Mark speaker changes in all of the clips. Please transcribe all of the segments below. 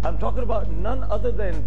Speaker 1: I'm talking about none other than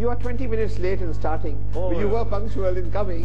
Speaker 2: You are 20 minutes late in starting.
Speaker 1: Oh,
Speaker 2: you were punctual in coming.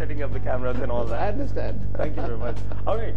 Speaker 1: setting up the cameras and all that.
Speaker 2: I understand.
Speaker 1: Thank you very much. All right,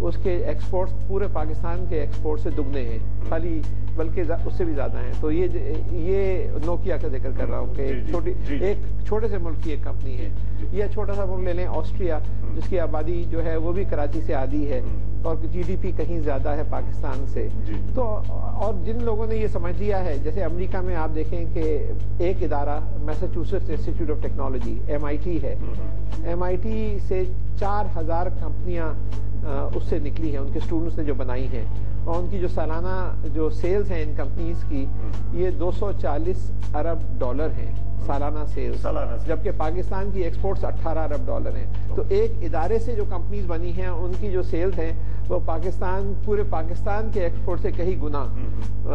Speaker 2: اس کے exports پورے پاکستان کے export سے دگنے ہیں، خالی بلکہ اس سے بھی زیادہ ہیں. تو یہ نوکیا کا ذکر کر رہا ہوں کہ ایک چھوٹے سے ملک کی ایک کمپنی ہے. یا چھوٹا سا ملک لے لیں آسٹریا، جس کی آبادی جو ہے وہ بھی کراچی سے آدھی ہے اور جی ڈی پی کہیں زیادہ ہے پاکستان سے. تو اور جن لوگوں نے یہ سمجھ لیا ہے، جیسے امریکہ میں آپ دیکھیں کہ ایک ادارہ Massachusetts institute of technology MIT ہے. MIT سے 4000 کمپنیاں اس سے نکلی ہیں، ان کے اسٹوڈنٹس نے جو بنائی ہیں، اور ان کی جو سالانہ جو سیلز ہیں ان کمپنیز کی، یہ $240 ارب ہیں سالانہ سیلز، جبکہ پاکستان کی ایکسپورٹس $18 ارب ہیں. تو ایک ادارے سے جو کمپنیز بنی ہیں ان کی جو سیلز ہیں وہ پورے پاکستان کے ایکسپورٹ سے کئی گنا.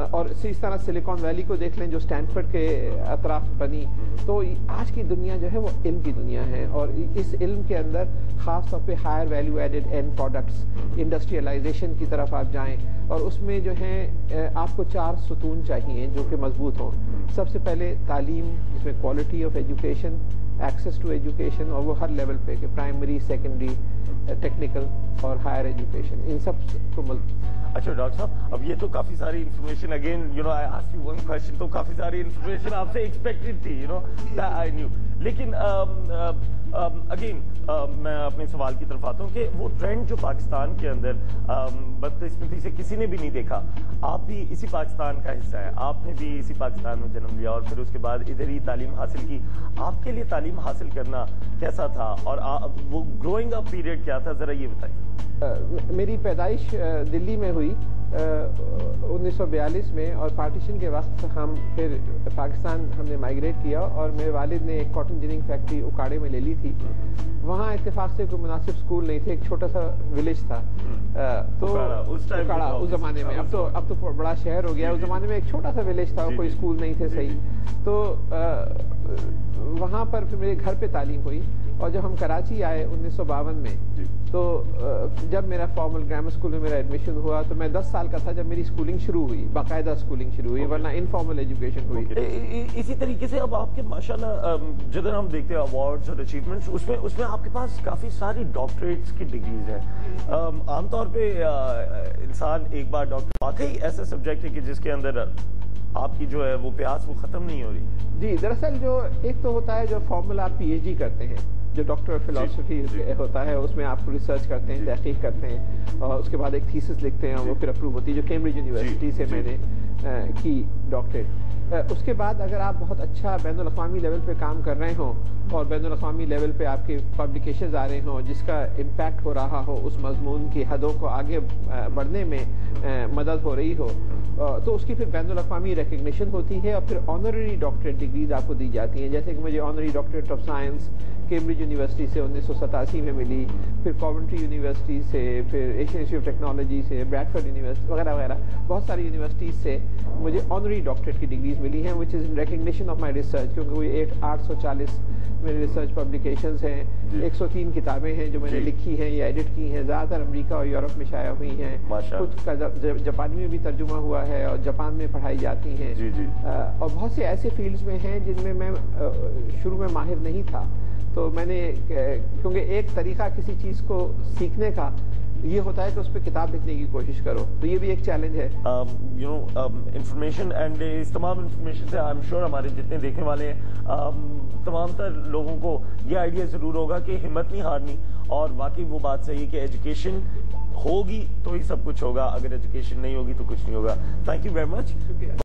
Speaker 2: اور اسی طرح سلیکان ویلی کو دیکھ لیں جو اسٹینفورڈ کے اطراف بنی. تو آج کی دنیا جو ہے وہ علم کی دنیا ہے، اور اس علم کے اندر خاص طور پہ higher value added and products, industrialisation کی طرف آپ جائیں، اور اس میں جو ہے آپ کو 4 ستون چاہیے جو کہ مضبوط ہوں. سب سے پہلے تعلیم، جس میں quality of education, access to education, اور وہ ہر لیول پہ کہ پرائمری، سیکنڈری، ٹیکنیکل اور ہائر ایجوکیشن، ان سب کو
Speaker 1: اچھا ڈاکٹر صاحب، اب یہ تو کافی ساری information, again I ask you one question, تو کافی ساری انفارمیشن آپ سے ایکسپیکٹڈ تھی، دیٹ آئی نیو. لیکن اگین میں اپنے سوال کی طرف آتا ہوں کہ وہ ٹرینڈ جو پاکستان کے اندر بدقسمتی سے کسی نے بھی نہیں دیکھا، آپ بھی اسی پاکستان کا حصہ ہے، آپ نے بھی اسی پاکستان میں جنم لیا اور پھر اس کے بعد ادھر ہی تعلیم حاصل کی. آپ کے لیے تعلیم حاصل کرنا کیسا تھا، اور وہ گروئنگ اپ پیریڈ کیا تھا، ذرا یہ بتائیے.
Speaker 2: میری پیدائش دلی میں ہوئی 1942 میں، اور پارٹیشن کے وقت ہم پھر پاکستان ہم نے مائگریٹ کیا، اور میرے والد نے ایک کاٹن جننگ فیکٹری اکاڑے میں لے لی تھی. وہاں اتفاق سے کوئی مناسب سکول نہیں تھے، ایک چھوٹا سا ولیج تھا. تو اکاڑا اس زمانے میں، اب تو بڑا شہر ہو گیا، اس زمانے میں ایک چھوٹا سا ولیج تھا، کوئی سکول نہیں تھے صحیح. تو وہاں پر پھر میرے گھر پہ تعلیم ہوئی. اور جب ہم کراچی آئے 1952 میں، تو جب میرا فارمل گرامر اسکول میں میرا ایڈمیشن ہوا تو میں 10 سال کا تھا جب میری سکولنگ شروع ہوئی، باقاعدہ سکولنگ شروع ہوئی، ورنہ انفارمل ایجوکیشن ہوئی.
Speaker 1: اسی طریقے سے اب آپ کے ماشاءاللہ جدھر ہم دیکھتے ہیں ایوارڈز اور اچیومنٹس، اس میں آپ کے پاس کافی ساری ڈاکٹریٹس کی ڈگریز ہیں. عام طور پہ انسان ایک بار ڈاکٹر، واقعی ایسا سبجیکٹ ہے کہ جس کے اندر آپ کی جو ہے وہ پیاس وہ ختم نہیں ہو رہی.
Speaker 2: جی، دراصل جو ایک تو ہوتا ہے جو فارمل آپ PhD کرتے ہیں، جو ڈاکٹر آف فلاسفی ہوتا ہے، اس میں آپ ریسرچ کرتے ہیں، تحقیق کرتے ہیں، اور اس کے بعد ایک تھیسس لکھتے ہیں، وہ پھر اپروو ہوتی ہے، جو کیمبرج یونیورسٹی سے میں نے کی ڈاکٹریٹ. اس کے بعد اگر آپ بہت اچھا بین الاقوامی لیول پہ کام کر رہے ہوں، اور بین الاقوامی لیول پہ آپ کی پبلیکیشنز آ رہے ہوں جس کا امپیکٹ ہو رہا ہو، اس مضمون کی حدوں کو آگے بڑھنے میں مدد ہو رہی ہو، تو اس کی پھر بین الاقوامی ریکگنیشن ہوتی ہے، اور پھر آنرری ڈاکٹریٹ ڈگریز آپ کو دی جاتی ہیں. جیسے کہ مجھے honorary doctorate of science Cambridge university سے 1987 میں ملی، پھر کوونٹری یونیورسٹی سے، پھر ایشین انسٹیٹیوٹ آف ٹیکنالوجی سے، بریڈفورڈ یونیورسٹی وغیرہ وغیرہ، بہت ساری یونیورسٹیز سے مجھے آنرری ڈاکٹریٹ کی ڈگریز ملی ہیں، which is an recognition of my research. کیونکہ وہ 840 میرے ریسرچ پبلیکیشنز ہیں، 103 کتابیں ہیں جو میں نے لکھی ہیں یا ایڈٹ کی ہیں، زیادہ تر امریکہ اور یورپ میں شائع ہوئی ہیں، کچھ کا جاپانی میں بھی ترجمہ ہوا ہے اور جاپان میں پڑھائی جاتی ہیں. اور بہت سے ایسے فیلڈز میں ہیں جن میں شروع میں ماہر نہیں تھا. تو میں نے، کیونکہ ایک طریقہ کسی چیز کو سیکھنے کا یہ ہوتا ہے کہ اس پہ کتاب لکھنے کی کوشش کرو، تو یہ بھی ایک چیلنج ہے.
Speaker 1: انفارمیشن اینڈ اس تمام انفارمیشن سے آئی ایم شیور ہمارے جتنے دیکھنے والے ہیں تمام تر لوگوں کو یہ آئیڈیا ضرور ہوگا کہ ہمت نہیں ہارنی، اور واقعی وہ بات صحیح ہے کہ ایجوکیشن ہوگی تو ہی سب کچھ ہوگا، اگر ایجوکیشن نہیں ہوگی تو کچھ نہیں ہوگا. Thank you very much.